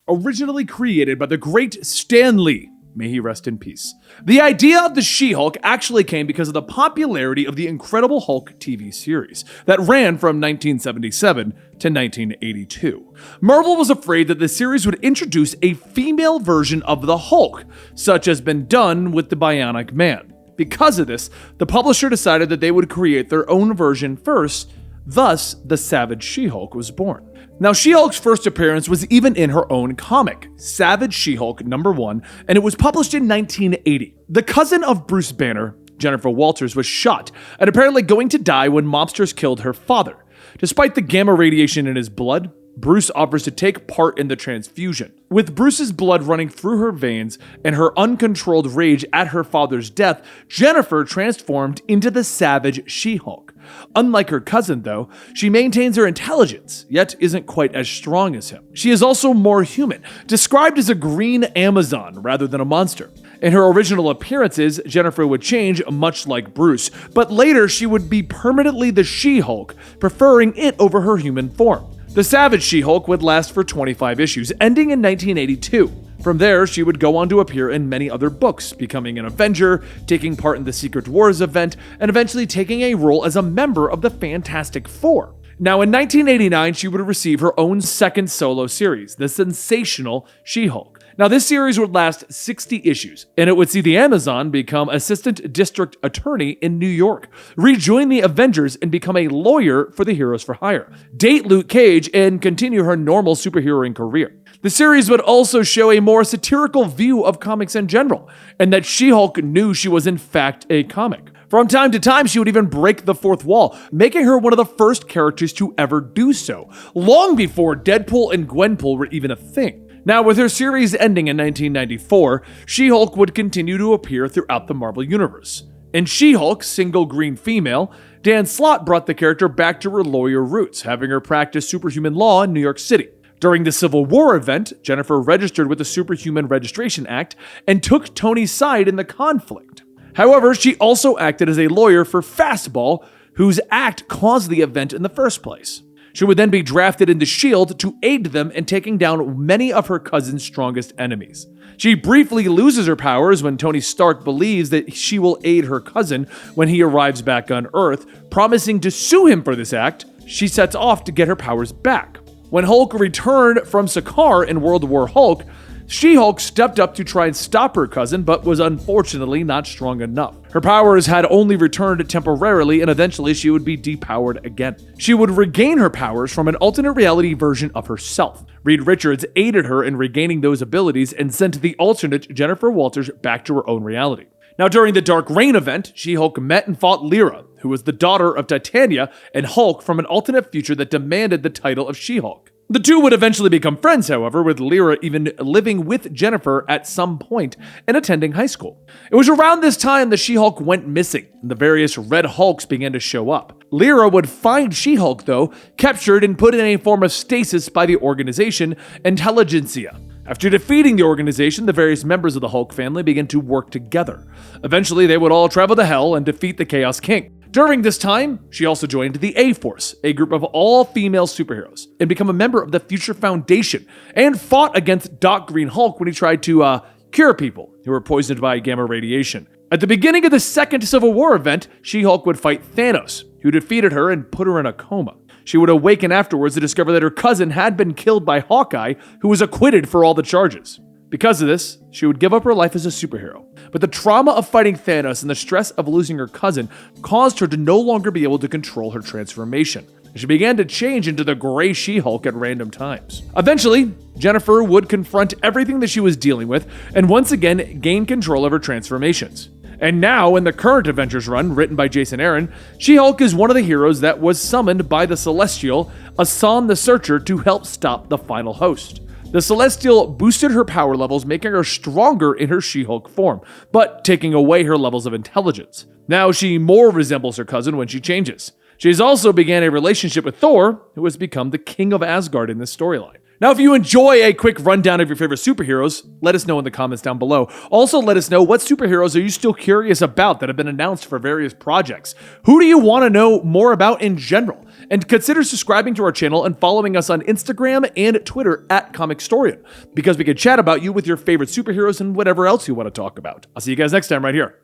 originally created by the great Stan Lee. May he rest in peace. The idea of the She-Hulk actually came because of the popularity of the Incredible Hulk TV series that ran from 1977 to 1982. Marvel was afraid that the series would introduce a female version of the Hulk, such as been done with the Bionic Man. Because of this, the publisher decided that they would create their own version first, thus the Savage She-Hulk was born. Now, She-Hulk's first appearance was even in her own comic, Savage She-Hulk #1, and it was published in 1980. The cousin of Bruce Banner, Jennifer Walters, was shot and apparently going to die when mobsters killed her father. Despite the gamma radiation in his blood, Bruce offers to take part in the transfusion. With Bruce's blood running through her veins and her uncontrolled rage at her father's death, Jennifer transformed into the Savage She-Hulk. Unlike her cousin, though, she maintains her intelligence, yet isn't quite as strong as him. She is also more human, described as a green Amazon rather than a monster. In her original appearances, Jennifer would change much like Bruce, but later she would be permanently the She-Hulk, preferring it over her human form. The Savage She-Hulk would last for 25 issues, ending in 1982. From there, she would go on to appear in many other books, becoming an Avenger, taking part in the Secret Wars event, and eventually taking a role as a member of the Fantastic Four. Now, in 1989, she would receive her own second solo series, The Sensational She-Hulk. Now, this series would last 60 issues, and it would see the Amazon become Assistant District Attorney in New York, rejoin the Avengers and become a lawyer for the Heroes for Hire, date Luke Cage, and continue her normal superheroing career. The series would also show a more satirical view of comics in general, and that She-Hulk knew she was in fact a comic. From time to time, she would even break the fourth wall, making her one of the first characters to ever do so, long before Deadpool and Gwenpool were even a thing. Now, with her series ending in 1994, She-Hulk would continue to appear throughout the Marvel Universe. In She-Hulk, single green female, Dan Slott brought the character back to her lawyer roots, having her practice superhuman law in New York City. During the Civil War event, Jennifer registered with the Superhuman Registration Act and took Tony's side in the conflict. However, she also acted as a lawyer for Fastball, whose act caused the event in the first place. She would then be drafted into S.H.I.E.L.D. to aid them in taking down many of her cousin's strongest enemies. She briefly loses her powers when Tony Stark believes that she will aid her cousin when he arrives back on Earth, promising to sue him for this act. She sets off to get her powers back. When Hulk returned from Sakaar in World War Hulk, She-Hulk stepped up to try and stop her cousin, but was unfortunately not strong enough. Her powers had only returned temporarily, and eventually she would be depowered again. She would regain her powers from an alternate reality version of herself. Reed Richards aided her in regaining those abilities and sent the alternate Jennifer Walters back to her own reality. Now, during the Dark Reign event, She-Hulk met and fought Lyra, who was the daughter of Titania and Hulk from an alternate future that demanded the title of She-Hulk. The two would eventually become friends, however, with Lyra even living with Jennifer at some point and attending high school. It was around this time that She-Hulk went missing, and the various Red Hulks began to show up. Lyra would find She-Hulk, though, captured and put in a form of stasis by the organization Intelligentsia. After defeating the organization, the various members of the Hulk family began to work together. Eventually, they would all travel to Hell and defeat the Chaos King. During this time, she also joined the A-Force, a group of all-female superheroes, and became a member of the Future Foundation, and fought against Doc Green Hulk when he tried to cure people who were poisoned by gamma radiation. At the beginning of the second Civil War event, She-Hulk would fight Thanos, who defeated her and put her in a coma. She would awaken afterwards to discover that her cousin had been killed by Hawkeye, who was acquitted for all the charges. Because of this, she would give up her life as a superhero. But the trauma of fighting Thanos and the stress of losing her cousin caused her to no longer be able to control her transformation. She began to change into the Gray She-Hulk at random times. Eventually, Jennifer would confront everything that she was dealing with and once again gain control of her transformations. And now, in the current Avengers run, written by Jason Aaron, She-Hulk is one of the heroes that was summoned by the Celestial, Asan the Searcher, to help stop the final host. The Celestial boosted her power levels, making her stronger in her She-Hulk form, but taking away her levels of intelligence. Now she more resembles her cousin when she changes. She's also began a relationship with Thor, who has become the King of Asgard in this storyline. Now, if you enjoy a quick rundown of your favorite superheroes, let us know in the comments down below. Also, let us know what superheroes are you still curious about that have been announced for various projects. Who do you want to know more about in general? And consider subscribing to our channel and following us on Instagram and Twitter at Comicstorian, because we can chat about you with your favorite superheroes and whatever else you want to talk about. I'll see you guys next time right here.